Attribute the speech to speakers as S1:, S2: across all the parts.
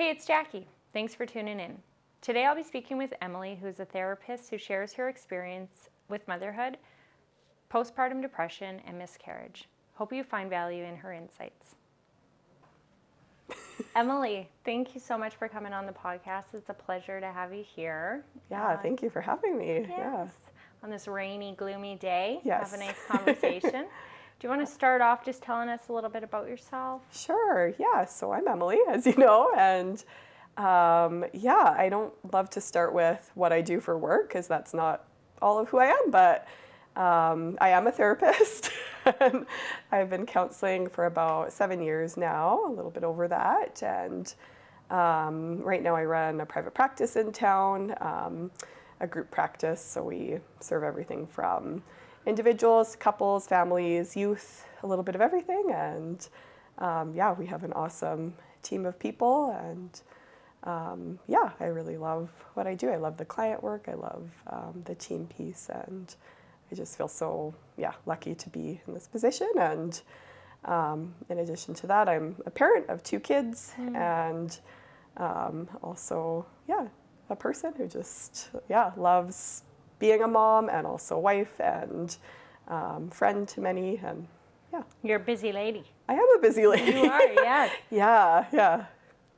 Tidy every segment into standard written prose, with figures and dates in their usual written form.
S1: Hey, it's Jackie. Thanks for tuning in. Today I'll be speaking with Emily, who's a therapist who shares her experience with motherhood, postpartum depression, and miscarriage. Hope you find value in her insights. Emily, thank you so much for coming on the podcast. It's a pleasure to have you here.
S2: Yeah, thank you for having me.
S1: Yes.
S2: Yeah.
S1: On this rainy, gloomy day,
S2: Yes.
S1: have a nice conversation. Do you want to start off just telling us a little bit about yourself?
S2: Sure. Yeah. So I'm Emily, as you know, and I don't love to start with what I do for work because that's not all of who I am, but I am a therapist. And I've been counseling for about 7 years now, a little bit over that. And right now I run a private practice in town, a group practice. So we serve everything from individuals, couples, families, youth, a little bit of everything. And we have an awesome team of people. And I really love what I do. I love the client work. I love the team piece. And I just feel so, lucky to be in this position. And in addition to that, I'm a parent of 2 kids and also, a person who just, loves being a mom and also wife and friend to many. And
S1: You're a busy lady.
S2: I am a busy lady.
S1: You are, yes.
S2: Yeah.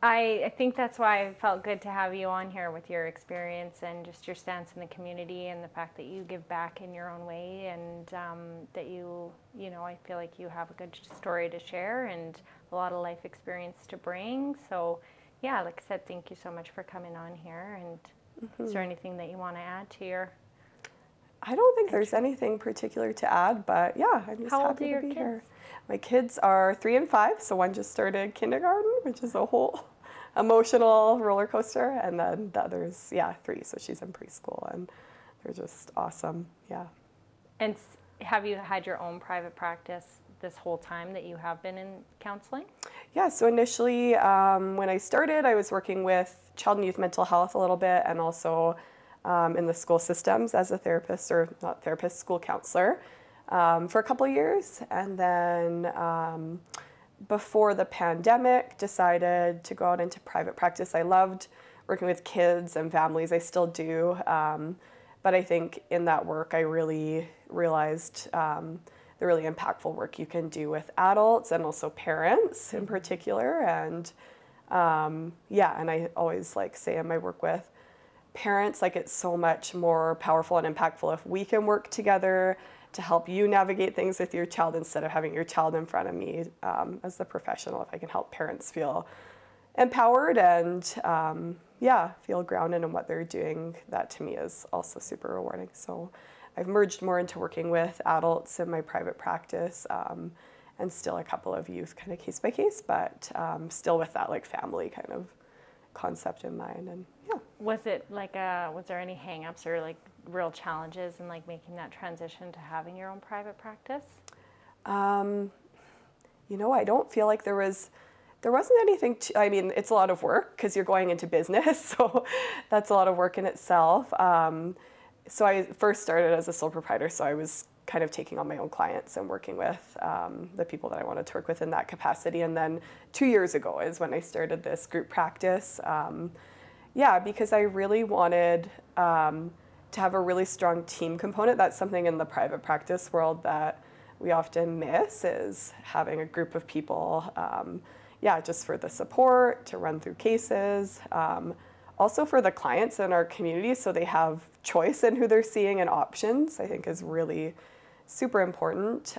S1: I think that's why it felt good to have you on here with your experience and just your stance in the community and the fact that you give back in your own way and that I feel like you have a good story to share and a lot of life experience to bring. So, like I said, thank you so much for coming on here. And is there anything that you want to add to your...
S2: I don't think there's anything particular to add, but I'm just
S1: How old
S2: happy
S1: are your
S2: to be
S1: kids?
S2: here. My kids are 3 and 5, so one just started kindergarten, which is a whole emotional roller coaster, and then the other's 3, so she's in preschool, and they're just awesome.
S1: And have you had your own private practice this whole time that you have been in counseling?
S2: So initially when I started, I was working with child and youth mental health a little bit, and also in the school systems as a therapist, or not therapist, school counselor for a couple of years. And then before the pandemic, decided to go out into private practice. I loved working with kids and families. I still do. But I think in that work, I really realized the really impactful work you can do with adults and also parents in particular. And and I always say in my work with parents, it's so much more powerful and impactful if we can work together to help you navigate things with your child instead of having your child in front of me as the professional. If I can help parents feel empowered and feel grounded in what they're doing, that to me is also super rewarding. So I've merged more into working with adults in my private practice and still a couple of youth kind of case by case, but still with that family kind of concept in mind. And
S1: Was it was there any hang-ups or real challenges in making that transition to having your own private practice?
S2: I don't feel like there wasn't anything it's a lot of work because you're going into business, so that's a lot of work in itself. So I first started as a sole proprietor, so I was kind of taking on my own clients and working with the people that I wanted to work with in that capacity. And then 2 years ago is when I started this group practice. Because I really wanted to have a really strong team component. That's something in the private practice world that we often miss, is having a group of people, just for the support, to run through cases, also for the clients in our community so they have choice in who they're seeing and options, I think is really super important.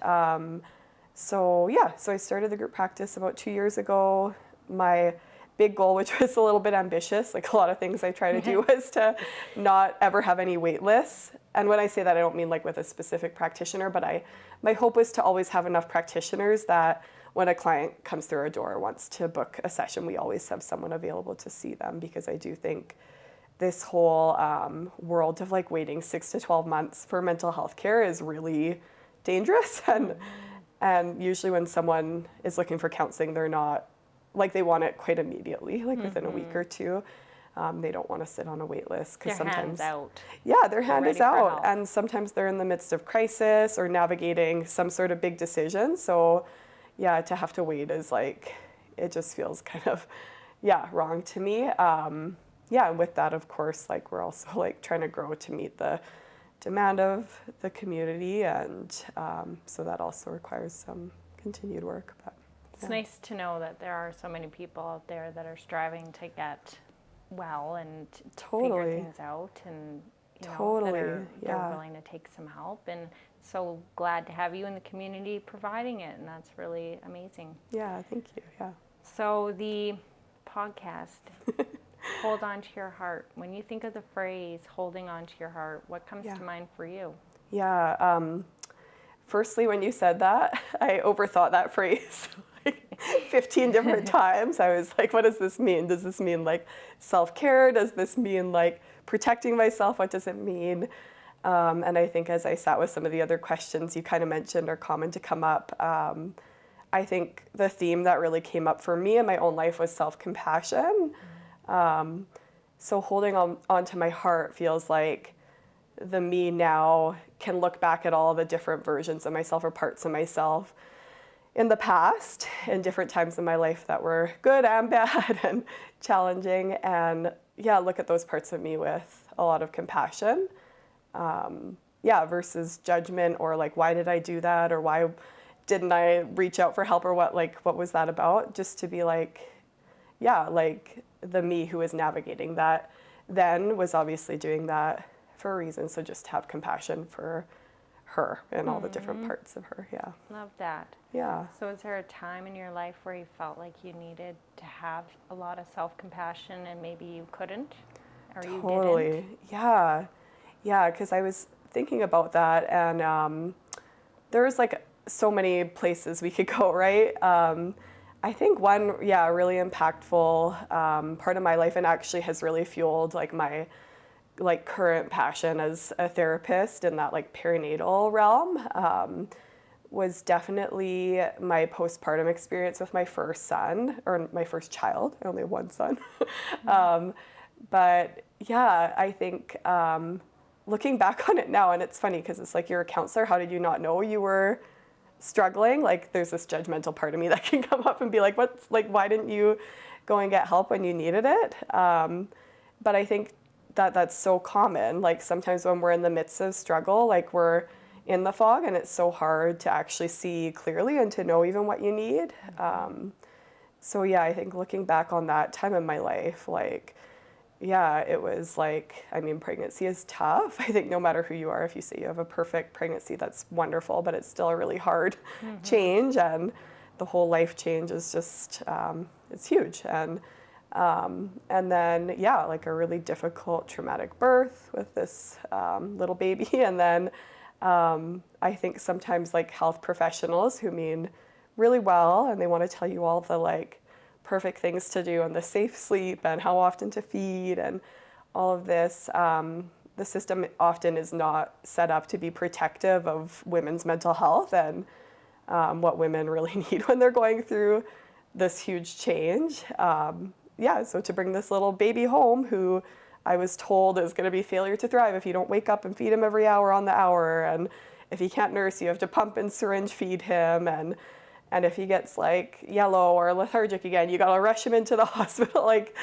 S2: So I started the group practice about 2 years ago. My big goal, which was a little bit ambitious, a lot of things I try to do, was to not ever have any wait lists. And when I say that, I don't mean with a specific practitioner, but my hope was to always have enough practitioners that when a client comes through our door, wants to book a session, we always have someone available to see them, because I do think this whole world of waiting 6 to 12 months for mental health care is really dangerous. And usually when someone is looking for counseling, they're not they want it quite immediately, within a week or two. They don't want to sit on a wait list because sometimes
S1: hands out.
S2: Their hand is out, and sometimes they're in the midst of crisis or navigating some sort of big decision. So to have to wait is it just feels kind of wrong to me. And with that, of course, like we're also like trying to grow to meet the demand of the community, and so that also requires some continued work. But
S1: it's nice to know that there are so many people out there that are striving to get well and figure things out, and you know, that they're willing to take some help, and so glad to have you in the community providing it, and that's really amazing.
S2: Yeah, thank you. Yeah.
S1: So the podcast, Hold On to Your Heart. When you think of the phrase holding on to your heart, what comes to mind for you?
S2: Yeah. Firstly, when you said that, I overthought that phrase like 15 different times. I was like, what does this mean? Does this mean like self-care? Does this mean like protecting myself? What does it mean? And I think as I sat with some of the other questions you kind of mentioned are common to come up, I think the theme that really came up for me in my own life was self-compassion. So holding on to my heart feels like the me now can look back at all the different versions of myself or parts of myself in the past, in different times in my life that were good and bad and challenging, and look at those parts of me with a lot of compassion. Versus judgment, or like, why did I do that? Or why didn't I reach out for help? Or what was that about? Just to be like, like the me who was navigating that then was obviously doing that for a reason. So just have compassion for her and all the different parts of her. Yeah.
S1: Love that.
S2: Yeah.
S1: So is there a time in your life where you felt like you needed to have a lot of self-compassion and maybe you couldn't? Or
S2: totally.
S1: You didn't?
S2: Yeah. Yeah, because I was thinking about that, and there's like so many places we could go, right? I think one, really impactful part of my life, and actually has really fueled like my like current passion as a therapist in that like perinatal realm, was definitely my postpartum experience with my first son, or my first child. I only have one son. But I think looking back on it now, and it's funny because it's like, you're a counselor, how did you not know you were struggling? Like there's this judgmental part of me that can come up and be like, why didn't you go and get help when you needed it? But I think that's so common. Like sometimes when we're in the midst of struggle, like we're in the fog and it's so hard to actually see clearly and to know even what you need. I think looking back on that time in my life, like, it was like, I mean, pregnancy is tough. I think no matter who you are, if you say you have a perfect pregnancy, that's wonderful, but it's still a really hard change, and the whole life change is just, it's huge. And then, like a really difficult traumatic birth with this little baby. And then I think sometimes like health professionals who mean really well, and they want to tell you all the like perfect things to do and the safe sleep and how often to feed and all of this. The system often is not set up to be protective of women's mental health and what women really need when they're going through this huge change. So to bring this little baby home who I was told is going to be failure to thrive if you don't wake up and feed him every hour on the hour, and if he can't nurse, you have to pump and syringe feed him, and if he gets like yellow or lethargic again, you gotta rush him into the hospital. Like,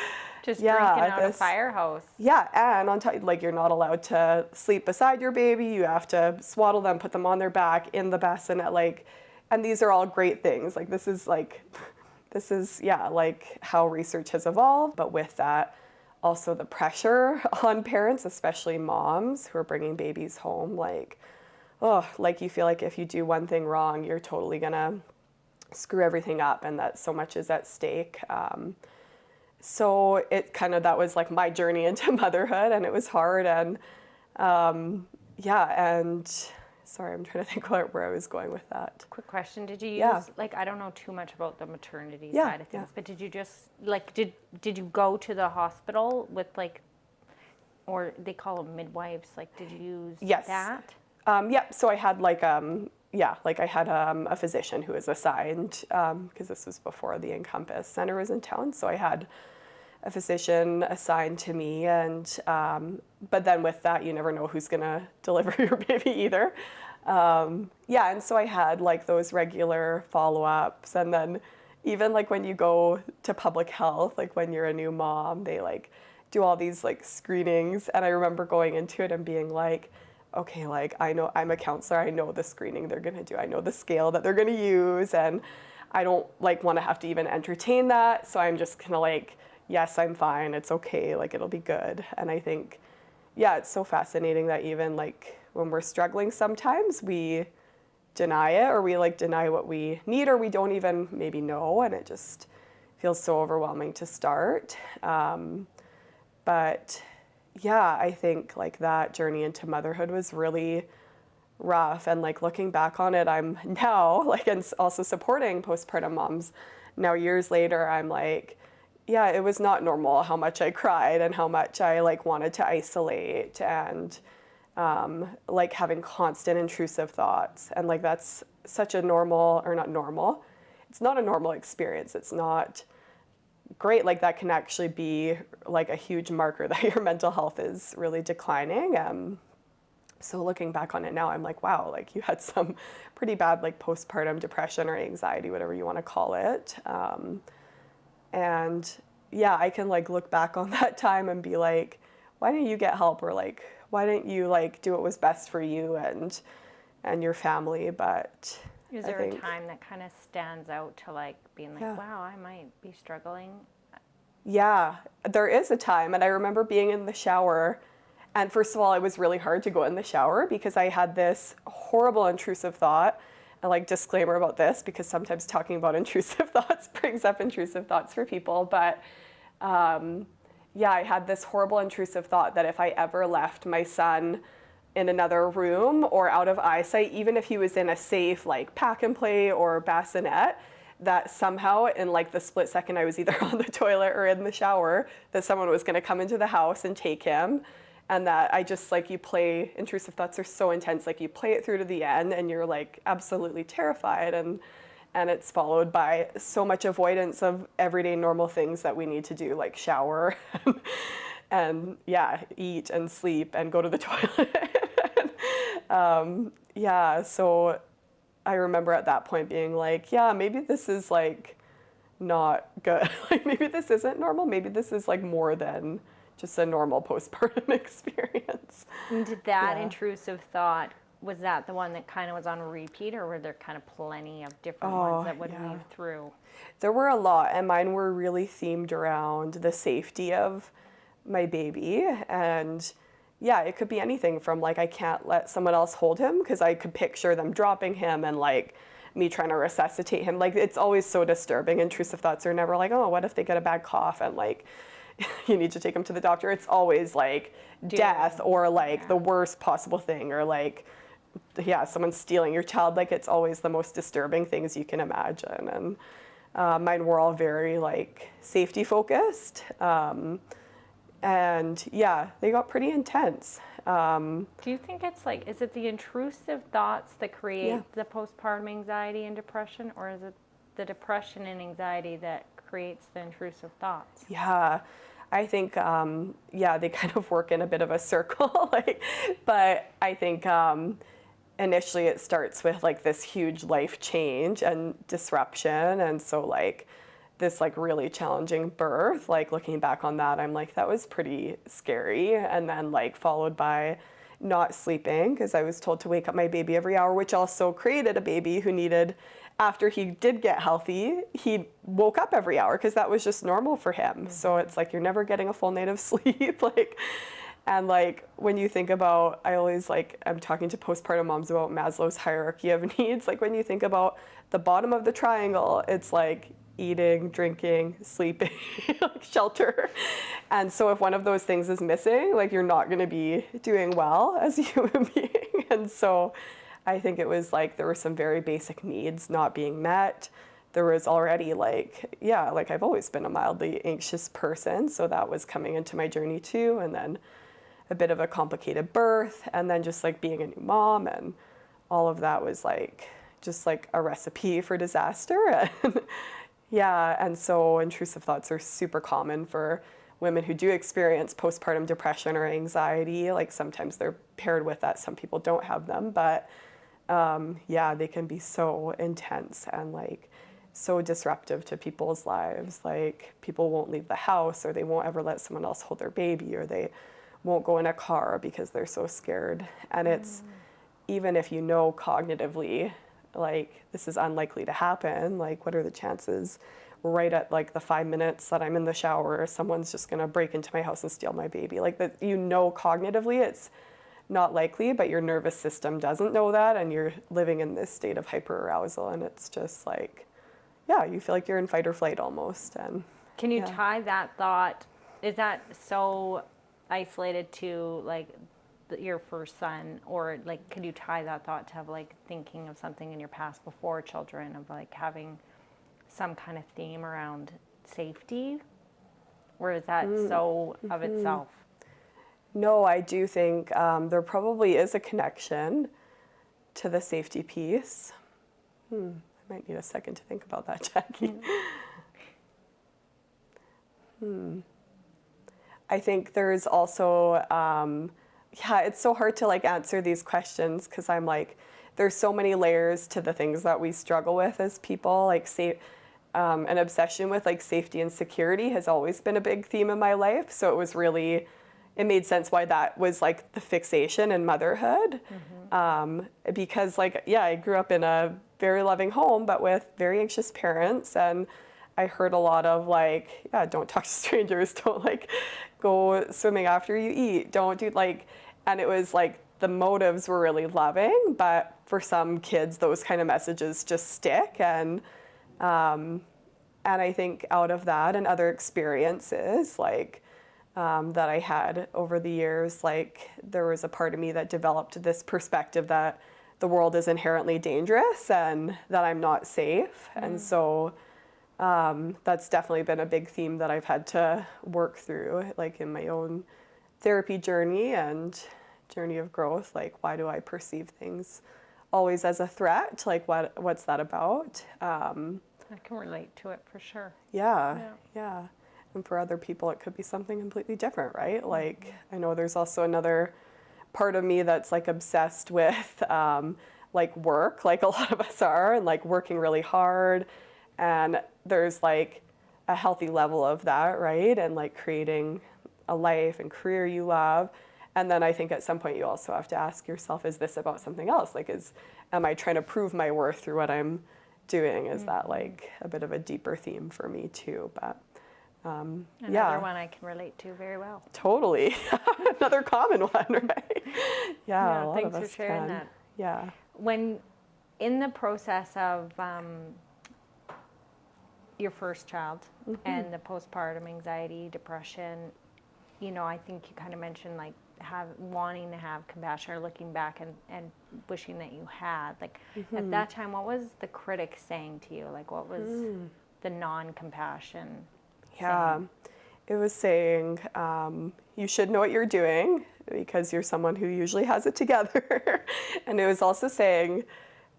S1: just drinking out a fire hose.
S2: Yeah, and on top, like you're not allowed to sleep beside your baby. You have to swaddle them, put them on their back in the bassinet. Like, and these are all great things. Like this is like how research has evolved. But with that, also the pressure on parents, especially moms who are bringing babies home. Like, you feel like if you do one thing wrong, you're totally gonna screw everything up, and that so much is at stake. So it kind of, that was like my journey into motherhood, and it was hard. And and sorry, I'm trying to think where I was going with that.
S1: Quick question. Did you use, like, I don't know too much about the maternity side of things, but did you just, like, did you go to the hospital with, like, or they call them midwives, like, did you use that?
S2: So I had, like, I had a physician who was assigned, because this was before the Encompass Center was in town, so I had a physician assigned to me, and but then with that, you never know who's gonna deliver your baby either. And so I had like those regular follow-ups, and then even like when you go to public health, like when you're a new mom, they like do all these like screenings. And I remember going into it and being like, okay, like I know I'm a counselor, I know the screening they're gonna do, I know the scale that they're gonna use, and I don't like want to have to even entertain that. So I'm just kind of like, yes, I'm fine, it's okay, like it'll be good. And I think, yeah, it's so fascinating that even like when we're struggling, sometimes we deny it, or we like deny what we need, or we don't even maybe know, and it just feels so overwhelming to start. But yeah, I think like that journey into motherhood was really rough, and like looking back on it, I'm now like, and also supporting postpartum moms now years later, I'm like, yeah, it was not normal how much I cried and how much I like wanted to isolate, and like having constant intrusive thoughts. And like that's such a normal, or not normal, it's not a normal experience, it's not great. Like that can actually be like a huge marker that your mental health is really declining. So looking back on it now, I'm like, wow, like you had some pretty bad like postpartum depression or anxiety, whatever you want to call it. And yeah, I can like look back on that time and be like, why didn't you get help? Or like, why didn't you like do what was best for you and your family? But
S1: is there a time that kind of stands out to like being like,
S2: yeah,
S1: wow, I might be struggling?
S2: Yeah, there is a time. And I remember being in the shower. And first of all, it was really hard to go in the shower because I had this horrible intrusive thought. And like disclaimer about this, because sometimes talking about intrusive thoughts brings up intrusive thoughts for people. But yeah, I had this horrible intrusive thought that if I ever left my son in another room or out of eyesight, even if he was in a safe like pack and play or bassinet, that somehow in like the split second I was either on the toilet or in the shower, that someone was going to come into the house and take him. And that I just like, you play, intrusive thoughts are so intense, like you play it through to the end and you're like absolutely terrified, and it's followed by so much avoidance of everyday normal things that we need to do, like shower and yeah, eat and sleep and go to the toilet. Yeah, so I remember at that point being like, yeah, maybe this is like not good. Like maybe this isn't normal. Maybe this is like more than just a normal postpartum experience.
S1: And did that intrusive thought, was that the one that kind of was on repeat, or were there kind of plenty of different ones that would weave through?
S2: There were a lot, and mine were really themed around the safety of my baby. And yeah, it could be anything from like, I can't let someone else hold him because I could picture them dropping him and like me trying to resuscitate him. Like it's always so disturbing. Intrusive thoughts are never like, oh, what if they get a bad cough and like you need to take them to the doctor. It's always like death or like the worst possible thing, or like, yeah, someone stealing your child. Like it's always the most disturbing things you can imagine. And mine were all very like safety focused. And yeah, they got pretty intense.
S1: Do you think it's like, is it the intrusive thoughts that create the postpartum anxiety and depression, or is it the depression and anxiety that creates the intrusive thoughts?
S2: Yeah, I think, yeah, they kind of work in a bit of a circle. Like, but I think initially it starts with like this huge life change and disruption. And so like this like really challenging birth, like looking back on that, I'm like, that was pretty scary. And then like followed by not sleeping because I was told to wake up my baby every hour, which also created a baby who needed, after he did get healthy, he woke up every hour because that was just normal for him. Mm-hmm. So it's like, you're never getting a full night of sleep. Like, and like, when you think about, I always like, I'm talking to postpartum moms about Maslow's hierarchy of needs. Like when you think about the bottom of the triangle, it's like eating, drinking, sleeping, like shelter. And so if one of those things is missing, like you're not going to be doing well as a human being. And so I think it was like there were some very basic needs not being met. There was already like, yeah, like I've always been a mildly anxious person, so that was coming into my journey too. And then a bit of a complicated birth, and then just like being a new mom, and all of that was like just like a recipe for disaster. And yeah, and so intrusive thoughts are super common for women who do experience postpartum depression or anxiety. Like sometimes they're paired with that, some people don't have them, but yeah, they can be so intense and like so disruptive to people's lives. Like people won't leave the house, or they won't ever let someone else hold their baby, or they won't go in a car because they're so scared. And it's, even if you know cognitively, like this is unlikely to happen, like what are the chances right at like the 5 minutes that I'm in the shower, someone's just gonna break into my house and steal my baby? Like that, you know, cognitively it's not likely, but your nervous system doesn't know that, and you're living in this state of hyperarousal, and it's just like, yeah, you feel like you're in fight or flight almost. And
S1: can you tie that thought, is that so isolated to like your first son, or like could you tie that thought to have like thinking of something in your past before children, of like having some kind of theme around safety, or is that so of itself?
S2: No, I do think there probably is a connection to the safety piece. I might need a second to think about that, Jackie. I think there's also, yeah, it's so hard to like answer these questions because I'm like, there's so many layers to the things that we struggle with as people. Like an obsession with like safety and security has always been a big theme in my life. So it was really, it made sense why that was like the fixation in motherhood. Because like, yeah, I grew up in a very loving home, but with very anxious parents. And I heard a lot of like, yeah, don't talk to strangers, don't like go swimming after you eat, don't do like, and it was like the motives were really loving, but for some kids, those kind of messages just stick. And I think out of that and other experiences, like, that I had over the years, like there was a part of me that developed this perspective that the world is inherently dangerous and that I'm not safe. And so that's definitely been a big theme that I've had to work through, like in my own therapy journey and journey of growth. Like, why do I perceive things always as a threat? Like, what's that about?
S1: I can relate to it for sure.
S2: Yeah. And for other people, it could be something completely different, right? Like, I know there's also another part of me that's like obsessed with like work, like a lot of us are, and like working really hard. And there's like a healthy level of that, right? And like creating a life and career you love. And then I think at some point you also have to ask yourself, is this about something else? Like, am I trying to prove my worth through what I'm doing? Is that like a bit of a deeper theme for me too? But
S1: another one I can relate to very well.
S2: Totally. Another common one, right? Yeah, a lot
S1: thanks
S2: of us
S1: for sharing
S2: can.
S1: that.
S2: Yeah.
S1: When in the process of your first child and the postpartum anxiety, depression, you know, I think you kind of mentioned like wanting to have compassion, or looking back and wishing that you had. Like at that time, what was the critic saying to you? Like what was the non-compassion?
S2: Yeah, it was saying, you should know what you're doing because you're someone who usually has it together. And it was also saying,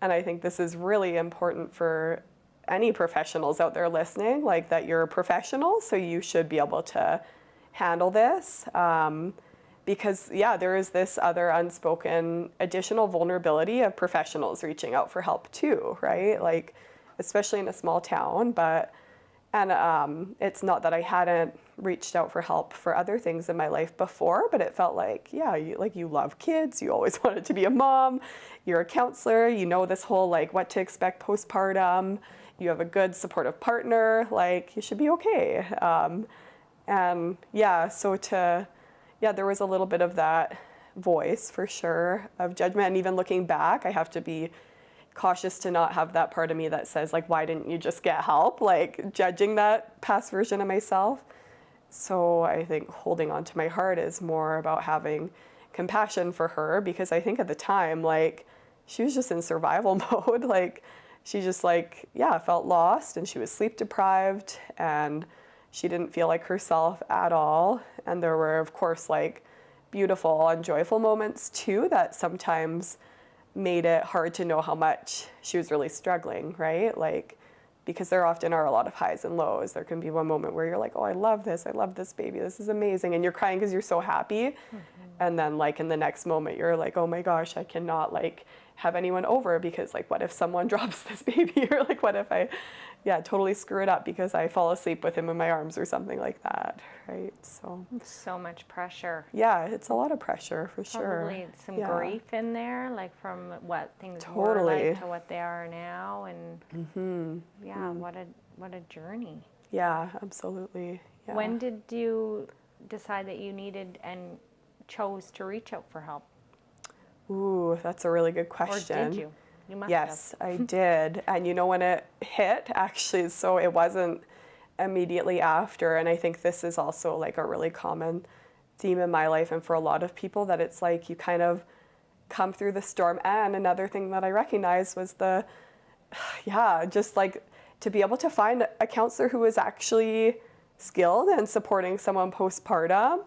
S2: and I think this is really important for any professionals out there listening, like that you're a professional, so you should be able to handle this. Because yeah, there is this other unspoken additional vulnerability of professionals reaching out for help too, right? Like, especially in a small town, and it's not that I hadn't reached out for help for other things in my life before, but it felt like, yeah, you love kids, you always wanted to be a mom, you're a counselor, you know this whole like what to expect postpartum, you have a good supportive partner, like you should be okay. And yeah, there was a little bit of that voice for sure of judgment. And even looking back, I have to be cautious to not have that part of me that says like, why didn't you just get help? Like judging that past version of myself. So I think holding on to my heart is more about having compassion for her, because I think at the time, like she was just in survival mode. Like she just like, yeah, felt lost, and she was sleep deprived, and she didn't feel like herself at all. And there were, of course, like beautiful and joyful moments too that sometimes made it hard to know how much she was really struggling, right? Like, because there often are a lot of highs and lows. There can be one moment where you're like, oh, I love this baby, this is amazing. And you're crying because you're so happy. And then like in the next moment, you're like, oh my gosh, I cannot like have anyone over because like, what if someone drops this baby? Or like, what if I yeah, totally screw it up because I fall asleep with him in my arms or something like that, right? So
S1: So much pressure.
S2: yeah, it's a lot of pressure for sure.
S1: Probably some
S2: Yeah.
S1: grief in there, like from what things were
S2: Totally.
S1: like to what they are now, and yeah, what a journey.
S2: Yeah, absolutely. Yeah.
S1: When did you decide that you needed and chose to reach out for help?
S2: Ooh, that's a really good
S1: Or
S2: question.
S1: did you? You must
S2: Yes, I did. And you know when it hit, actually, so it wasn't immediately after. And I think this is also like a really common theme in my life and for a lot of people, that it's like you kind of come through the storm. And another thing that I recognized was yeah, just like to be able to find a counselor who was actually skilled and supporting someone postpartum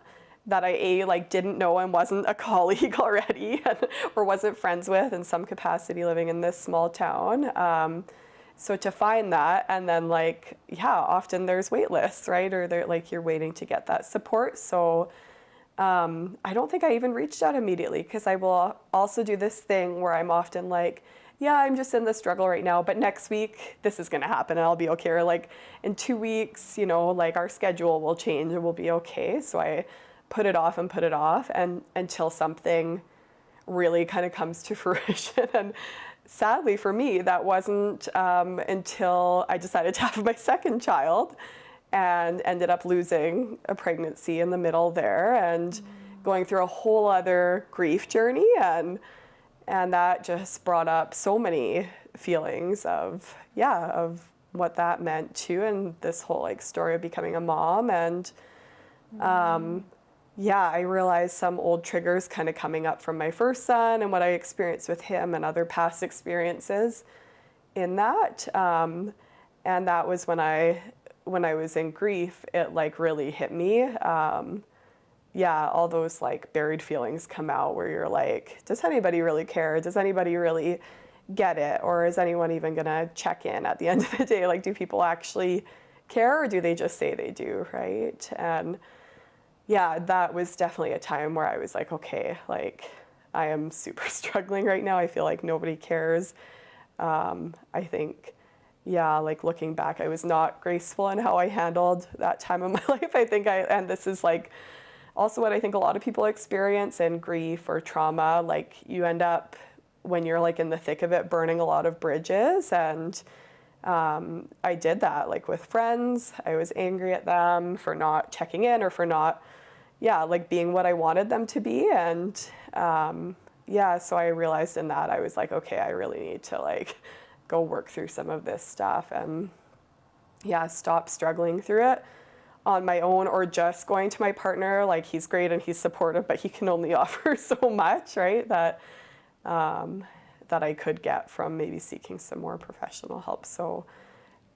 S2: that I like didn't know and wasn't a colleague already or wasn't friends with in some capacity living in this small town. So to find that, and then like, yeah, often there's wait lists, right? Or they're like, you're waiting to get that support. So I don't think I even reached out immediately, because I will also do this thing where I'm often like, yeah, I'm just in the struggle right now, but next week this is gonna happen and I'll be okay. Or like in 2 weeks, you know, like our schedule will change and we'll be okay. So I put it off and until something really kind of comes to fruition. And sadly for me, that wasn't until I decided to have my second child and ended up losing a pregnancy in the middle there and going through a whole other grief journey. And that just brought up so many feelings of what that meant too, and this whole like story of becoming a mom. And I realized some old triggers kind of coming up from my first son and what I experienced with him and other past experiences in that. And that was when I was in grief, it like really hit me. All those like buried feelings come out where you're like, does anybody really care? Does anybody really get it? Or is anyone even gonna check in at the end of the day? Like, do people actually care, or do they just say they do, right? And yeah, that was definitely a time where I was like, okay, like I am super struggling right now. I feel like nobody cares. I think, like looking back, I was not graceful in how I handled that time of my life. And this is like also what I think a lot of people experience in grief or trauma. Like you end up, when you're like in the thick of it, burning a lot of bridges. And I did that like with friends. I was angry at them for not checking in or for not, like being what I wanted them to be. And so I realized in that I was like, okay, I really need to like go work through some of this stuff and stop struggling through it on my own, or just going to my partner. Like he's great and he's supportive, but he can only offer so much, right? That I could get from maybe seeking some more professional help. So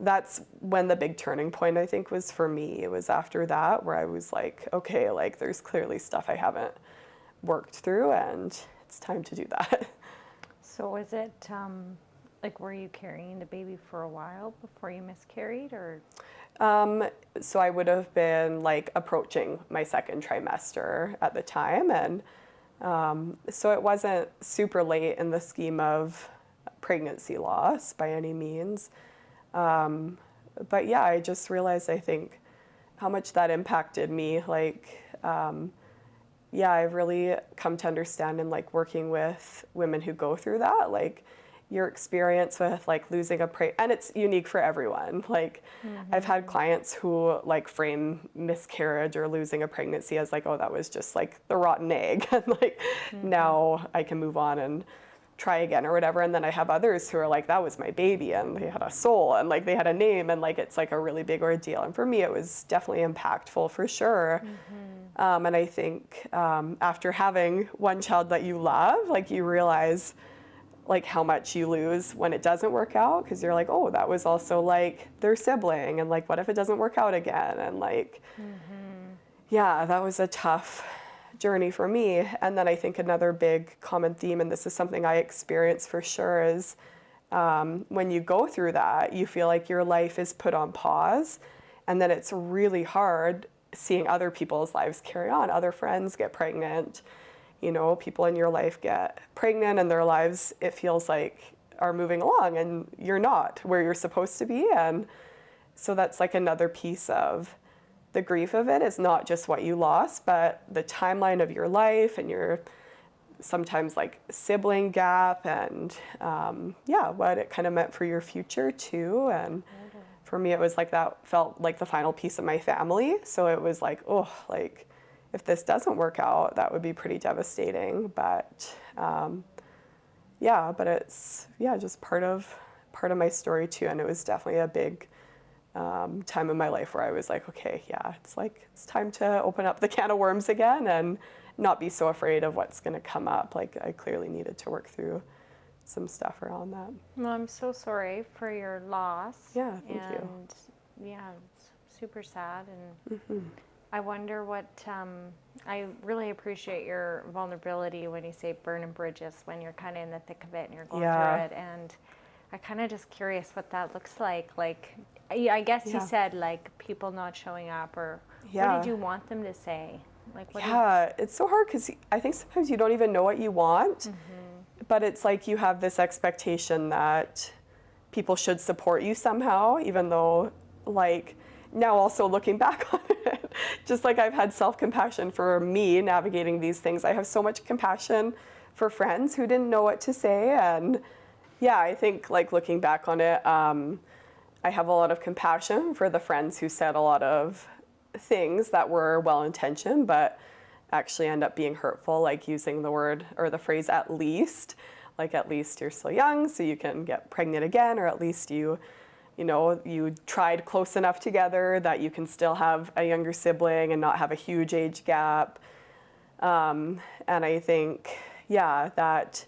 S2: that's when the big turning point, I think, was for me. It was after that where I was like, okay, like there's clearly stuff I haven't worked through and it's time to do that.
S1: So was it, like, were you carrying the baby for a while before you miscarried, or?
S2: So I would have been like approaching my second trimester at the time. And so it wasn't super late in the scheme of pregnancy loss by any means. But yeah, I just realized, I think, how much that impacted me. Like, I've really come to understand in like working with women who go through that, like your experience with like losing and it's unique for everyone. Like I've had clients who like frame miscarriage or losing a pregnancy as like, oh, that was just like the rotten egg. And like now I can move on and try again or whatever. And then I have others who are like, that was my baby and they had a soul and like they had a name and like it's like a really big ordeal. And for me, it was definitely impactful for sure. And I think after having one child that you love, like you realize like how much you lose when it doesn't work out, because you're like, oh, that was also like their sibling, and like what if it doesn't work out again? And like that was a tough journey for me. And then I think another big common theme, and this is something I experience for sure, is when you go through that, you feel like your life is put on pause, and then it's really hard seeing other people's lives carry on. Other friends get pregnant, you know, people in your life get pregnant and their lives, it feels like, are moving along and you're not where you're supposed to be. And so that's like another piece of the grief of it, is not just what you lost, but the timeline of your life and your sometimes like sibling gap and what it kind of meant for your future too. And for me, it was like that felt like the final piece of my family. So it was like, oh, like if this doesn't work out, that would be pretty devastating. But but it's just part of my story too. And it was definitely a big time in my life where I was like, okay, it's time to open up the can of worms again and not be so afraid of what's going to come up. Like I clearly needed to work through some stuff around that.
S1: Well, I'm so sorry for your loss.
S2: Yeah, thank you.
S1: And yeah, it's super sad. And I wonder what, I really appreciate your vulnerability when you say burning bridges, when you're kind of in the thick of it and you're going through it. And I kind of just curious what that looks like. Like, I guess you said like people not showing up, or what did you want them to say? Like, what
S2: it's so hard because I think sometimes you don't even know what you want, but it's like you have this expectation that people should support you somehow, even though, like, now also looking back on it, just like I've had self-compassion for me navigating these things. I have so much compassion for friends who didn't know what to say. And I think like looking back on it, I have a lot of compassion for the friends who said a lot of things that were well-intentioned but actually end up being hurtful, like using the word or the phrase "at least," like at least you're still young so you can get pregnant again, or at least you tried close enough together that you can still have a younger sibling and not have a huge age gap. And I think that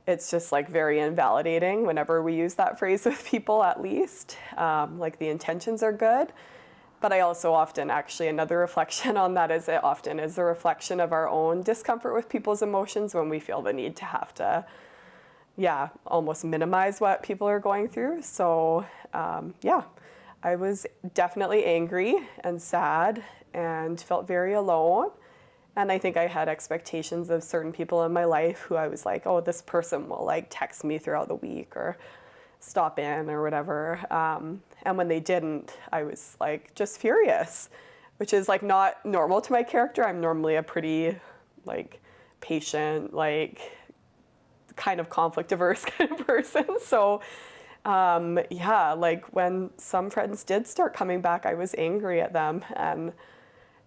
S2: it's just like very invalidating whenever we use that phrase with people, at least. Like the intentions are good. But I also often, actually, another reflection on that is it often is a reflection of our own discomfort with people's emotions when we feel the need to have to, almost minimize what people are going through. So, I was definitely angry and sad and felt very alone. And I think I had expectations of certain people in my life who I was like, oh, this person will like text me throughout the week or stop in or whatever. And when they didn't, I was like just furious, which is like not normal to my character. I'm normally a pretty like patient, like kind of conflict averse kind of person. So like when some friends did start coming back, I was angry at them. And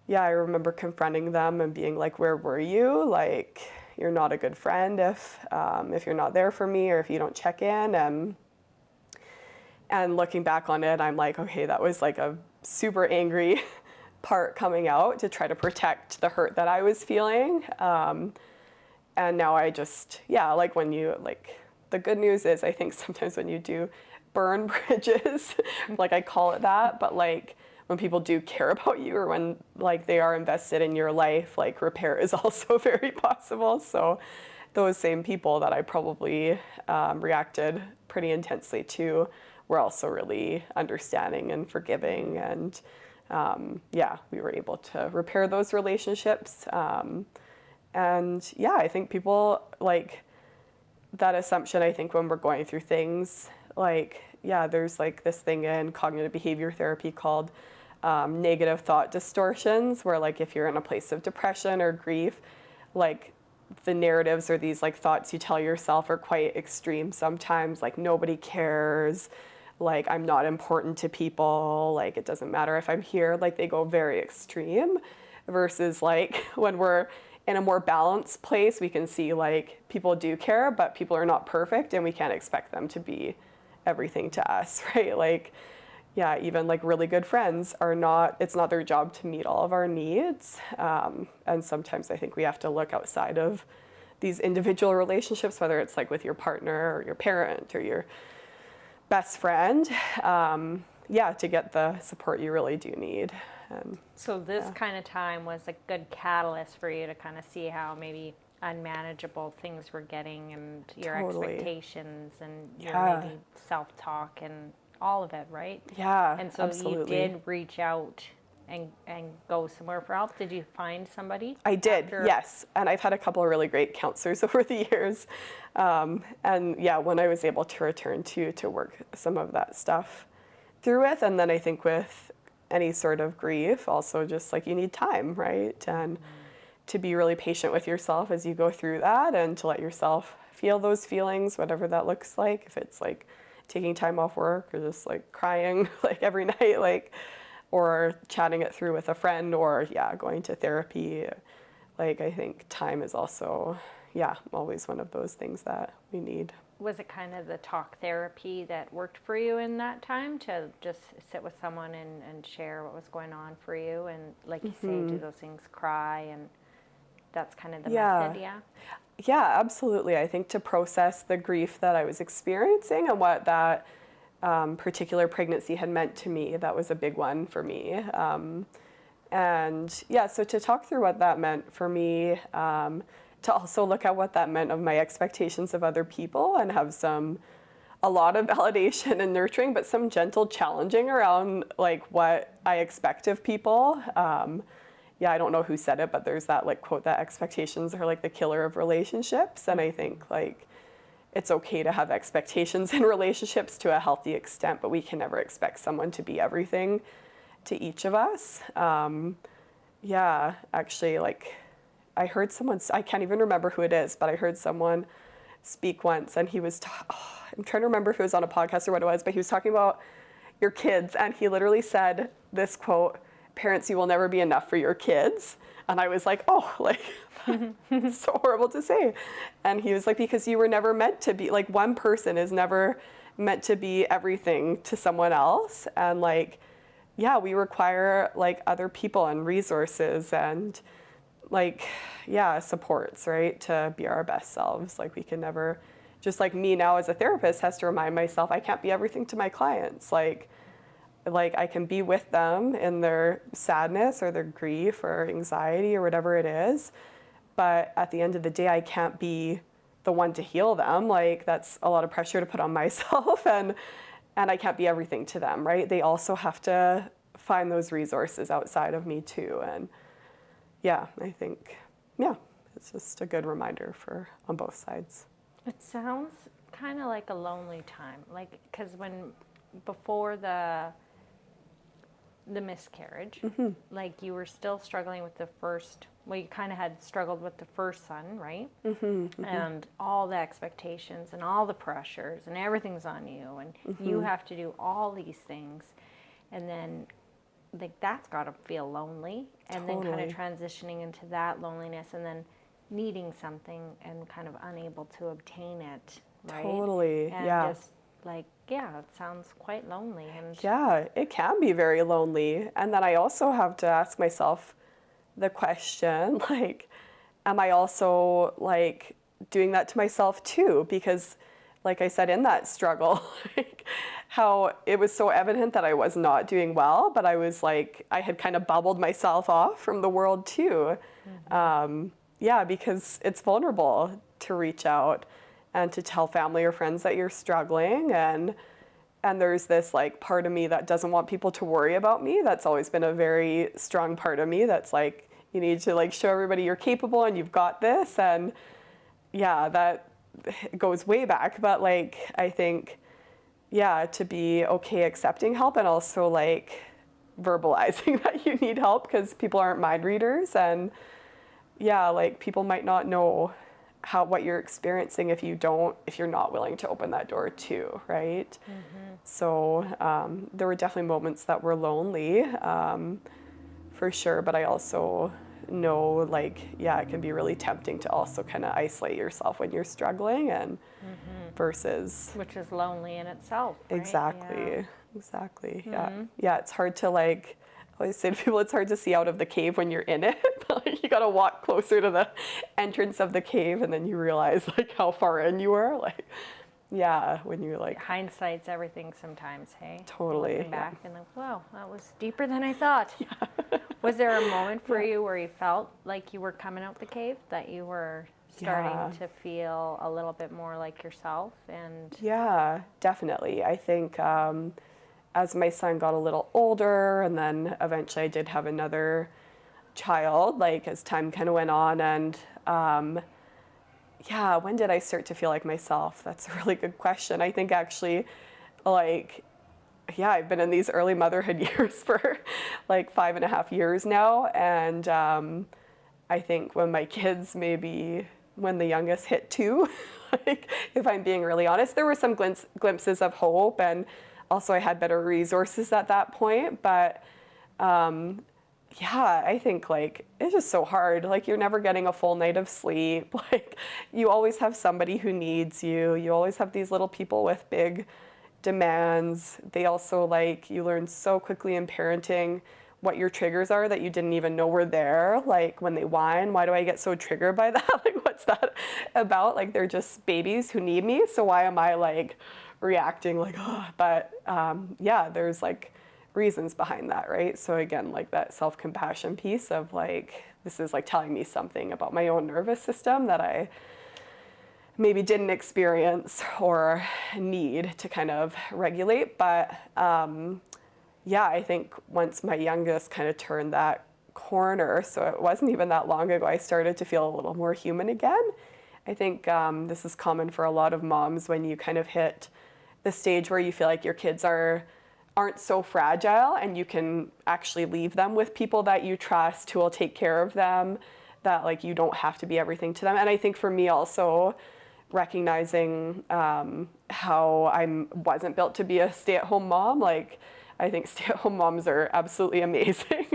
S2: I remember confronting them and being like, where were you? Like, you're not a good friend if you're not there for me or if you don't check in. And looking back on it, I'm like, okay, that was like a super angry part coming out to try to protect the hurt that I was feeling. And now I just, like when you, like, the good news is I think sometimes when you do burn bridges, like I call it that, but like when people do care about you or when like they are invested in your life, like repair is also very possible. So those same people that I probably reacted pretty intensely to were also really understanding and forgiving. And we were able to repair those relationships. I think people like that assumption. I think when we're going through things like, there's like this thing in cognitive behavior therapy called negative thought distortions, where like if you're in a place of depression or grief, like the narratives or these like thoughts you tell yourself are quite extreme sometimes, like nobody cares, like I'm not important to people, like it doesn't matter if I'm here, like they go very extreme, versus like when we're in a more balanced place, we can see like people do care, but people are not perfect and we can't expect them to be everything to us, right? Like, even like really good friends it's not their job to meet all of our needs. And sometimes I think we have to look outside of these individual relationships, whether it's like with your partner or your parent or your best friend, to get the support you really do need.
S1: So this kind of time was a good catalyst for you to kind of see how maybe unmanageable things were getting and your expectations and your maybe self-talk and all of it, right?
S2: Yeah,
S1: And so
S2: absolutely.
S1: you did reach out and go somewhere for help? Did you find somebody?
S2: I did, yes. And I've had a couple of really great counselors over the years. And yeah, when I was able to return to work some of that stuff through with, and then I think with any sort of grief, also just like you need time, right? And to be really patient with yourself as you go through that, and to let yourself feel those feelings, whatever that looks like. If it's like taking time off work, or just like crying like every night, like, or chatting it through with a friend, or yeah, going to therapy. Like, I think time is also, yeah, always one of those things that we need.
S1: Was it kind of the talk therapy that worked for you in that time, to just sit with someone and share what was going on for you? And like you say, do those things, cry, and that's kind of the method, yeah?
S2: Yeah, absolutely. I think to process the grief that I was experiencing and what that particular pregnancy had meant to me, that was a big one for me. And yeah, so to talk through what that meant for me, to also look at what that meant of my expectations of other people, and have a lot of validation and nurturing, but some gentle challenging around like what I expect of people. Yeah, I don't know who said it, but there's that like quote that expectations are like the killer of relationships. And I think like it's okay to have expectations in relationships to a healthy extent, but we can never expect someone to be everything to each of us. Yeah, actually, like I heard someone, I can't even remember who it is, but I heard someone speak once, and he was, I'm trying to remember if it was on a podcast or what it was, but he was talking about your kids, and he literally said this quote, "Parents, you will never be enough for your kids." And I was like, oh, like, it's so horrible to say. And he was like, because you were never meant to be, like, one person is never meant to be everything to someone else. And like, yeah, we require like other people and resources and like, yeah, supports, right? To be our best selves. Like we can never, just like me now as a therapist has to remind myself, I can't be everything to my clients. Like I can be with them in their sadness or their grief or anxiety or whatever it is. But at the end of the day, I can't be the one to heal them. Like that's a lot of pressure to put on myself, and I can't be everything to them, right? They also have to find those resources outside of me too. And yeah, I think, yeah, it's just a good reminder on both sides.
S1: It sounds kind of like a lonely time, like, because before the miscarriage, like you were still struggling with the first, well, you kind of had struggled with the first son, right? And all the expectations and all the pressures and everything's on you, and you have to do all these things, and then like that's got to feel lonely, and then kind of transitioning into that loneliness, and then needing something and kind of unable to obtain it, right?
S2: Totally,
S1: and
S2: yeah.
S1: just like, yeah, it sounds quite lonely. And
S2: yeah, it can be very lonely. And then I also have to ask myself the question, like, am I also like doing that to myself too? Because like I said, in that struggle, like how it was so evident that I was not doing well, but I was like, I had kind of bubbled myself off from the world too. Yeah, because it's vulnerable to reach out and to tell family or friends that you're struggling, and there's this like part of me that doesn't want people to worry about me. That's always been a very strong part of me that's like, you need to like show everybody you're capable and you've got this. And yeah, that goes way back, but like I think, yeah, to be okay accepting help, and also like verbalizing that you need help, because people aren't mind readers, and yeah, like people might not know what you're experiencing if you're not willing to open that door too, right? So there were definitely moments that were lonely, for sure, but I also know like, yeah, it can be really tempting to also kind of isolate yourself when you're struggling, and versus,
S1: which is lonely in itself, right?
S2: Exactly. Yeah, it's hard to like, I always say to people, it's hard to see out of the cave when you're in it. Like, you got to walk closer to the entrance of the cave, and then you realize like how far in you are. Like, yeah, when you're like,
S1: hindsight's everything sometimes, hey?
S2: Totally.
S1: Looking back and like, wow, that was deeper than I thought. Was there a moment for you where you felt like you were coming out the cave, that you were starting to feel a little bit more like yourself? And
S2: yeah, definitely. I think as my son got a little older, and then eventually I did have another child, like as time kind of went on, and yeah, when did I start to feel like myself? That's a really good question. I think actually, like, yeah, I've been in these early motherhood years for like 5.5 years now, and I think when my kids, maybe when the youngest hit 2, like if I'm being really honest, there were some glimpses of hope, and also I had better resources at that point, but yeah, I think like it's just so hard. Like you're never getting a full night of sleep. Like you always have somebody who needs you. You always have these little people with big demands. They also like you learn so quickly in parenting what your triggers are that you didn't even know were there. Like when they whine, why do I get so triggered by that? Like what's that about? Like they're just babies who need me. So why am I like reacting like, oh, but yeah, there's like reasons behind that, right? So again, like that self-compassion piece of like, this is like telling me something about my own nervous system that I maybe didn't experience or need to kind of regulate. But yeah, I think once my youngest kind of turned that corner, so it wasn't even that long ago, I started to feel a little more human again. I think this is common for a lot of moms when you kind of hit the stage where you feel like your kids aren't so fragile and you can actually leave them with people that you trust who will take care of them, that like you don't have to be everything to them. And I think for me also recognizing how I wasn't built to be a stay-at-home mom, like I think stay-at-home moms are absolutely amazing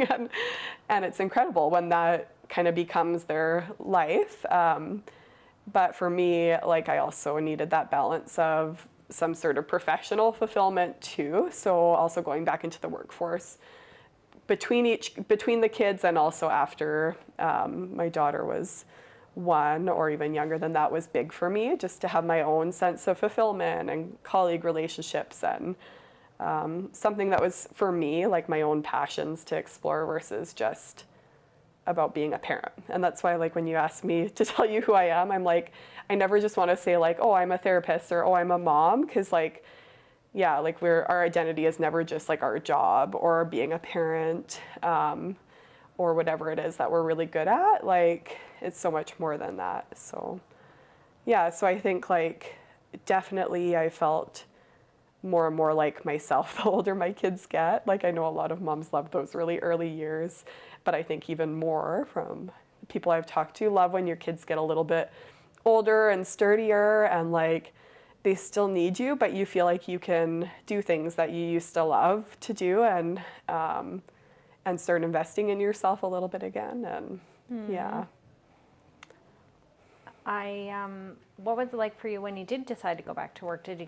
S2: and it's incredible when that kind of becomes their life. But for me, like I also needed that balance of some sort of professional fulfillment too. So also going back into the workforce between the kids and also after my daughter was 1 or even younger than that was big for me, just to have my own sense of fulfillment and colleague relationships and something that was for me like my own passions to explore versus just about being a parent. And that's why like when you ask me to tell you who I am, I'm like, I never just want to say like, oh, I'm a therapist or oh, I'm a mom, because like, yeah, like our identity is never just like our job or being a parent or whatever it is that we're really good at. Like it's so much more than that. So yeah, so I think like definitely I felt more and more like myself the older my kids get. Like I know a lot of moms love those really early years, but I think even more from the people I've talked to love when your kids get a little bit older and sturdier and like they still need you, but you feel like you can do things that you used to love to do and start investing in yourself a little bit again. And yeah.
S1: What was it like for you when you did decide to go back to work? Did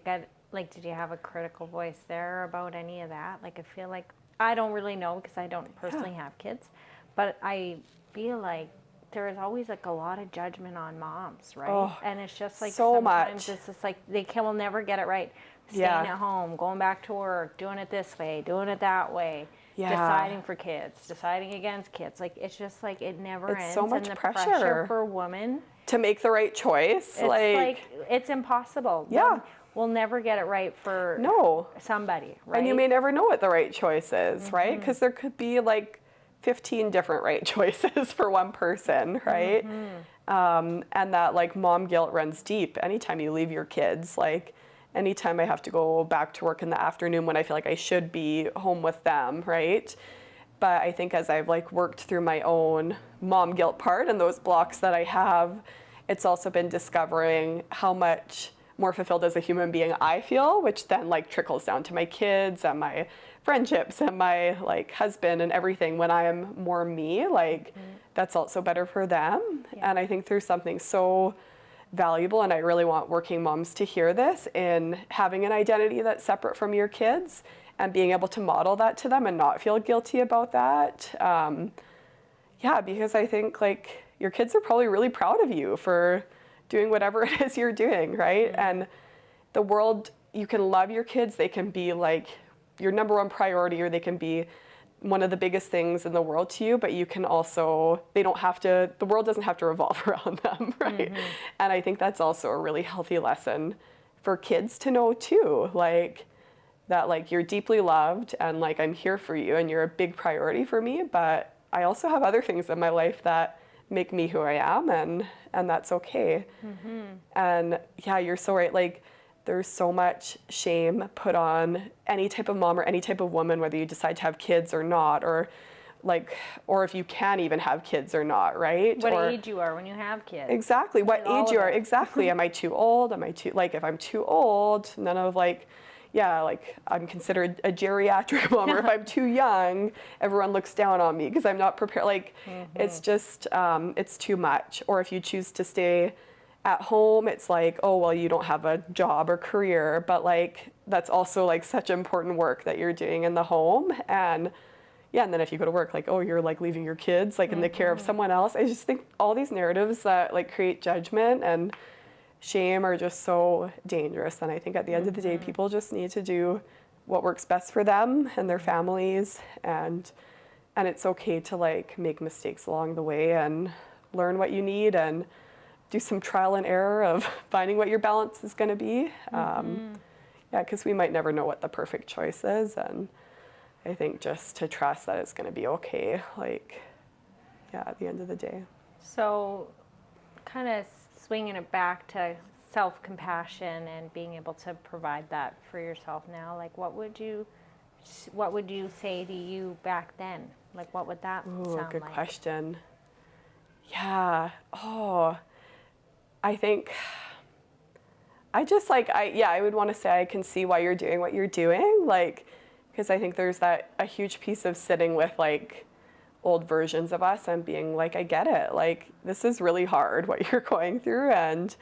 S1: you have a critical voice there about any of that? Like I feel like, I don't really know because I don't personally have kids, but I feel like there is always like a lot of judgment on moms, right?
S2: Oh,
S1: and it's just like
S2: so
S1: sometimes
S2: much.
S1: it's just like will never get it right. Staying at home, going back to work, doing it this way, doing it that way, deciding for kids, deciding against kids. Like it's just like it never ends.
S2: So much
S1: and the
S2: pressure
S1: for women
S2: to make the right choice.
S1: It's like it's impossible.
S2: Yeah.
S1: We'll never get it right for somebody, right?
S2: And you may never know what the right choice is, right? Because there could be like 15 different right choices for one person, right? And that like mom guilt runs deep anytime you leave your kids. Like anytime I have to go back to work in the afternoon when I feel like I should be home with them, right? But I think as I've like worked through my own mom guilt part and those blocks that I have, it's also been discovering how much more fulfilled as a human being I feel, which then like trickles down to my kids and my friendships and my like husband and everything. When I am more me, like that's also better for them. And I think there's something so valuable, and I really want working moms to hear this, in having an identity that's separate from your kids and being able to model that to them and not feel guilty about that. Yeah, because I think like your kids are probably really proud of you for doing whatever it is you're doing, right? And the world, you can love your kids, they can be like your number one priority, or they can be one of the biggest things in the world to you, but you can also, the world doesn't have to revolve around them, right? And I think that's also a really healthy lesson for kids to know too. Like, that like you're deeply loved and like I'm here for you and you're a big priority for me, but I also have other things in my life that make me who I am, and that's okay. And yeah, you're so right. Like there's so much shame put on any type of mom or any type of woman, whether you decide to have kids or not, or like, or if you can even have kids or not, right?
S1: What
S2: or,
S1: age you are when you have kids.
S2: Exactly. What
S1: All
S2: age
S1: of
S2: you are.
S1: it.
S2: Exactly. Am I too old? Am I too, like, if I'm too old, none of like, yeah, like I'm considered a geriatric mom, or if I'm too young, everyone looks down on me because I'm not prepared. Like, it's just, it's too much. Or if you choose to stay at home, it's like, oh, well, you don't have a job or career, but like, that's also like such important work that you're doing in the home. And yeah, and then if you go to work, like, oh, you're like leaving your kids like in the care of someone else. I just think all these narratives that like create judgment and shame are just so dangerous. And I think at the end of the day, people just need to do what works best for them and their families, and it's okay to like make mistakes along the way and learn what you need and do some trial and error of finding what your balance is going to be. Yeah, because we might never know what the perfect choice is, and I think just to trust that it's going to be okay, like, yeah, at the end of the day.
S1: So kind of swinging it back to self-compassion and being able to provide that for yourself now, like what would you say to you back then? Like what would that sound
S2: Good
S1: like?
S2: question. Yeah. Oh, I think I just like, I would want to say I can see why you're doing what you're doing. Like, because I think there's a huge piece of sitting with like old versions of us and being like, I get it. Like, this is really hard what you're going through. And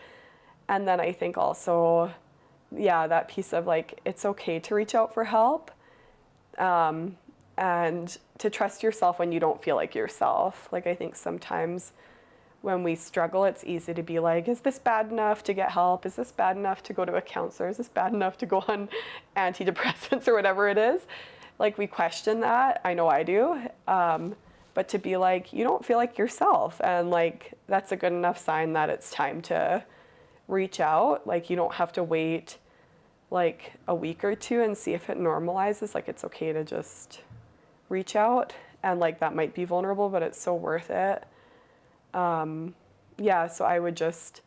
S2: then I think also, yeah, that piece of like, it's okay to reach out for help. And to trust yourself when you don't feel like yourself. Like, I think sometimes when we struggle, it's easy to be like, is this bad enough to get help? Is this bad enough to go to a counselor? Is this bad enough to go on antidepressants or whatever it is? Like, we question that. I know I do. But to be like, you don't feel like yourself. And like, that's a good enough sign that it's time to reach out. Like, you don't have to wait like a week or two and see if it normalizes. Like, it's okay to just reach out. And like, that might be vulnerable, but it's so worth it. Yeah, so I would just,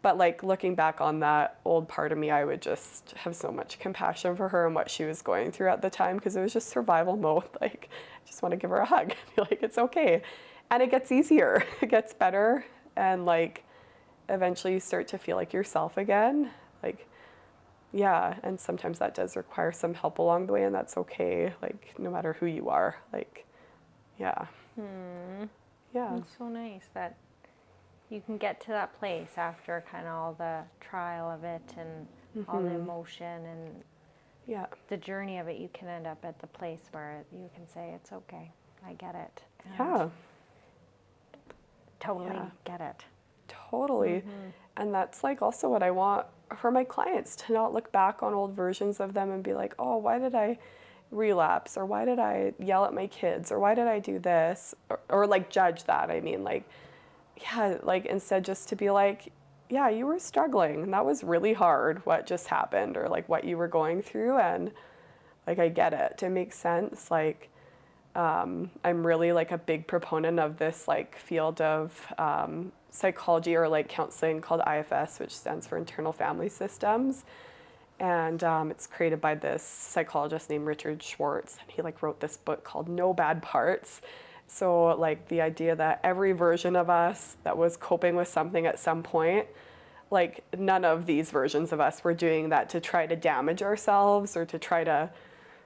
S2: but like looking back on that old part of me, I would just have so much compassion for her and what she was going through at the time, because it was just survival mode. Like, I just want to give her a hug and be like, it's okay. And it gets easier, it gets better. And like, eventually you start to feel like yourself again. Like, yeah, and sometimes that does require some help along the way, and that's okay. Like, no matter who you are, like, yeah. Yeah.
S1: It's so nice that you can get to that place after kind of all the trial of it and all the emotion and
S2: Yeah.
S1: the journey of it. You can end up at the place where you can say, it's okay, I get it. And
S2: Yeah.
S1: Totally
S2: Yeah.
S1: get it.
S2: Totally. And that's like also what I want for my clients, to not look back on old versions of them and be like, oh, why did I relapse? Or why did I yell at my kids? Or why did I do this? Or like judge that. I mean, like, yeah, like instead just to be like, yeah, you were struggling and that was really hard what just happened, or like what you were going through. And like, I get it. It makes sense. Like, I'm really like a big proponent of this like field of psychology or like counseling called IFS, which stands for Internal Family Systems. And it's created by this psychologist named Richard Schwartz. And he like wrote this book called No Bad Parts. So like the idea that every version of us that was coping with something at some point, like none of these versions of us were doing that to try to damage ourselves or to try to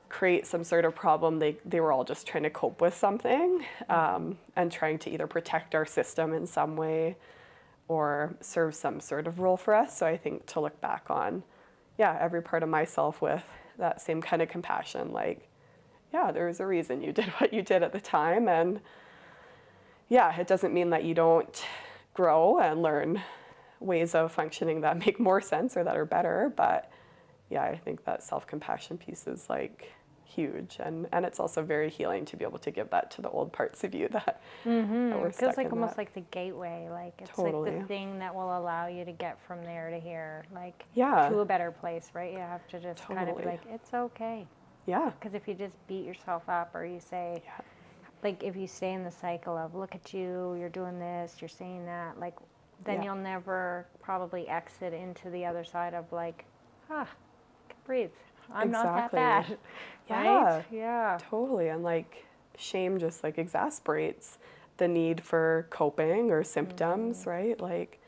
S2: create some sort of problem. They were all just trying to cope with something and trying to either protect our system in some way or serve some sort of role for us. So I think to look back on, yeah, every part of myself with that same kind of compassion, like, yeah, there was a reason you did what you did at the time. And yeah, it doesn't mean that you don't grow and learn ways of functioning that make more sense or that are better. But yeah, I think that self-compassion piece is like huge. And it's also very healing to be able to give that to the old parts of you that, that were
S1: It
S2: stuck
S1: feels like
S2: in
S1: almost
S2: that.
S1: like the gateway, like it's
S2: Totally.
S1: like the thing that will allow you to get from there to here, like
S2: Yeah.
S1: to a better place, right? You have to just kind of be
S2: Totally.
S1: like, it's okay.
S2: Yeah.
S1: Because if you just beat yourself up or you say,
S2: Yeah.
S1: like if you stay in the cycle of look at you, you're doing this, you're saying that, like then
S2: Yeah.
S1: you'll never probably exit into the other side of like, I can breathe. I'm not that
S2: Exactly.
S1: bad.
S2: Yeah.
S1: Right? Yeah.
S2: Totally. And like shame just like exasperates the need for coping or symptoms, right? Like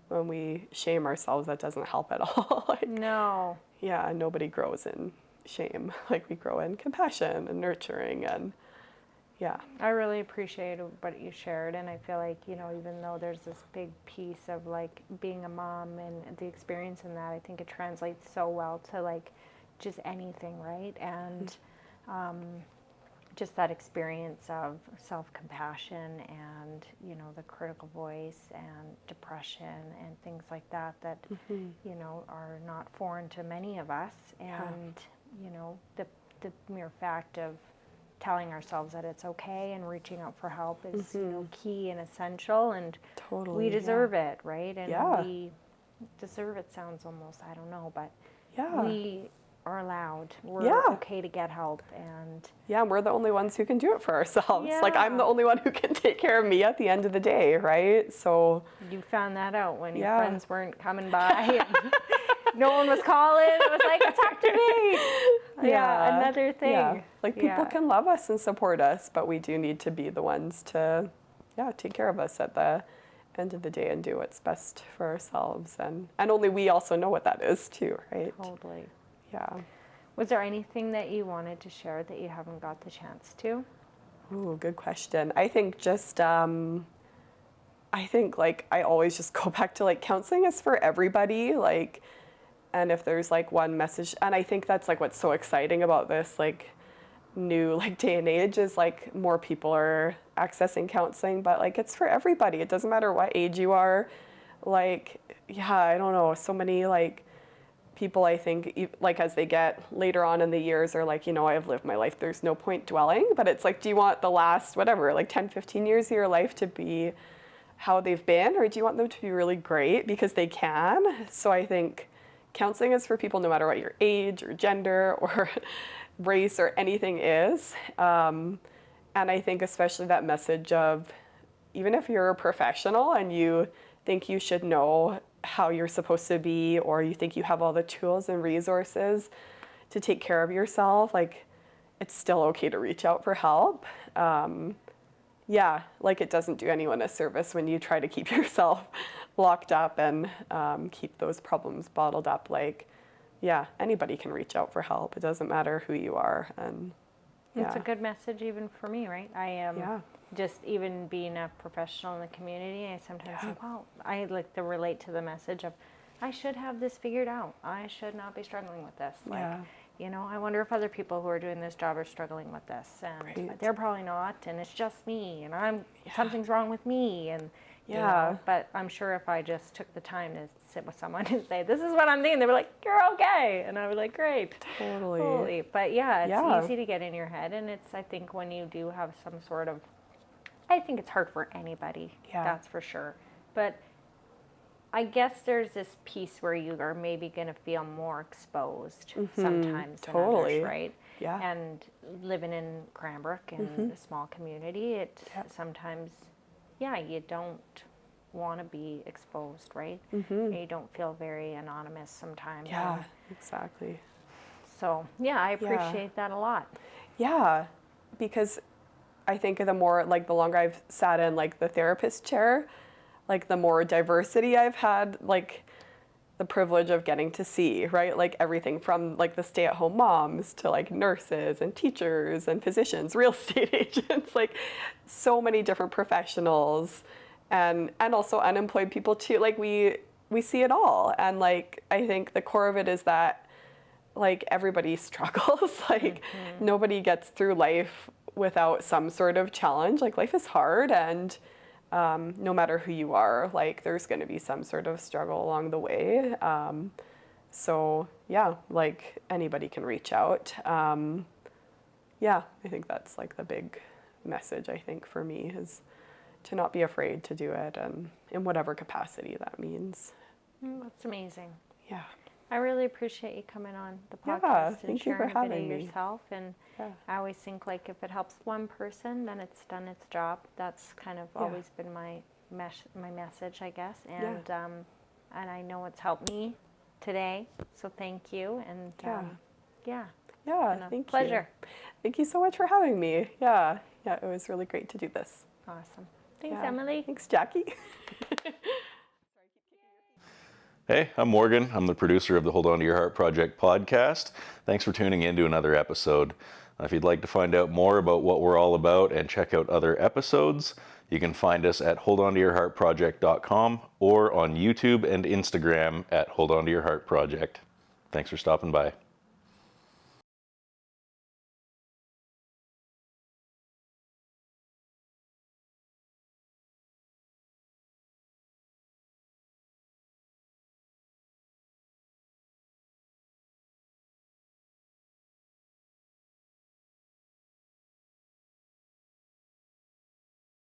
S2: when we shame ourselves, that doesn't help at all. Like,
S1: No.
S2: yeah, nobody grows in shame. Like we grow in compassion and nurturing and yeah.
S1: I really appreciate what you shared, and I feel like, you know, even though there's this big piece of like being a mom and the experience in that, I think it translates so well to like just anything, right? And just that experience of self-compassion and, you know, the critical voice and depression and things like that that, you know, are not foreign to many of us. And, you know, the mere fact of telling ourselves that it's okay and reaching out for help is, you know, key and essential, and
S2: Totally.
S1: we deserve it, right? And
S2: Yeah.
S1: we deserve it sounds almost, I don't know, but
S2: Yeah.
S1: we are allowed. We're
S2: Yeah.
S1: okay to get help, and
S2: Yeah, we're the only ones who can do it for ourselves. Like I'm the
S1: Yeah.
S2: only one who can take care of me at the end of the day, right? So
S1: you found that out when your
S2: Yeah.
S1: friends weren't coming by and no one was calling. It was like, talk to me. Yeah, another thing.
S2: Yeah. Like people
S1: Yeah.
S2: can love us and support us, but we do need to be the ones to, take care of us at the end of the day and do what's best for ourselves. And only we also know what that is too, right?
S1: Totally.
S2: Yeah.
S1: Was there anything that you wanted to share that you haven't got the chance to?
S2: Ooh, good question. I think just, like I always just go back to like counseling is for everybody. Like, and if there's like one message, and I think that's like what's so exciting about this like new like day and age is like more people are accessing counseling, but like it's for everybody. It doesn't matter what age you are. Like, yeah, I don't know. So many like people, I think, like as they get later on in the years are like, I've lived my life. There's no point dwelling. But it's like, do you want the last, whatever, like 10, 15 years of your life to be how they've been? Or do you want them to be really great because they can? So I think counseling is for people no matter what your age or gender or race or anything is. And I think especially that message of even if you're a professional and you think you should know how you're supposed to be, or you think you have all the tools and resources to take care of yourself, like it's still okay to reach out for help. Yeah, like it doesn't do anyone a service when you try to keep yourself locked up and keep those problems bottled up. Like, yeah, anybody can reach out for help. It doesn't matter who you are. And
S1: It's a good message even for me, right? I am just even being a professional in the community, I sometimes think, wow, I like to relate to the message of I should have this figured out. I should not be struggling with this. Like, I wonder if other people who are doing this job are struggling with this, and they're probably not, and it's just me, and something's wrong with me, and but I'm sure if I just took the time to sit with someone and say, this is what I'm thinking, they were like, you're okay, and I was like, great. Totally. But yeah, it's easy to get in your head, and it's, I think when you do have some sort of, I think it's hard for anybody, that's for sure, but I guess there's this piece where you are maybe going to feel more exposed sometimes than others, right?
S2: Yeah.
S1: And living in Cranbrook in a small community, it sometimes, you don't want to be exposed, right? You don't feel very anonymous sometimes.
S2: Yeah, exactly.
S1: So, I appreciate that a lot.
S2: Yeah, because I think the more, like the longer I've sat in like the therapist chair, like the more diversity I've had, like the privilege of getting to see, right? Like everything from like the stay-at-home moms to like nurses and teachers and physicians, real estate agents, like so many different professionals and also unemployed people too. Like we see it all. And like, I think the core of it is that like everybody struggles, like nobody gets through life without some sort of challenge. Like life is hard and no matter who you are, like there's going to be some sort of struggle along the way. So yeah, like anybody can reach out. yeah, I think that's like the big message, I think, for me, is to not be afraid to do it, and in whatever capacity that means.
S1: That's amazing.
S2: Yeah.
S1: I really appreciate you coming on the
S2: Yeah,
S1: podcast and
S2: thank you for
S1: sharing a bit of
S2: having me.
S1: yourself. And
S2: Yeah.
S1: I always think, like, if it helps one person, then it's done its job. That's kind of
S2: Yeah.
S1: always been my message, I guess. And and I know it's helped me today. So thank you. And
S2: Yeah, thank you.
S1: pleasure.
S2: Thank you so much for having me. Yeah, it was really great to do this.
S1: Awesome. Thanks,
S2: Yeah.
S1: Emily.
S2: Thanks, Jackie.
S3: Hey, I'm Morgan. I'm the producer of the Hold On to Your Heart Project podcast. Thanks for tuning in to another episode. If you'd like to find out more about what we're all about and check out other episodes, you can find us at holdontoyourheartproject.com or on YouTube and Instagram at Hold On to Your Heart Project. Thanks for stopping by.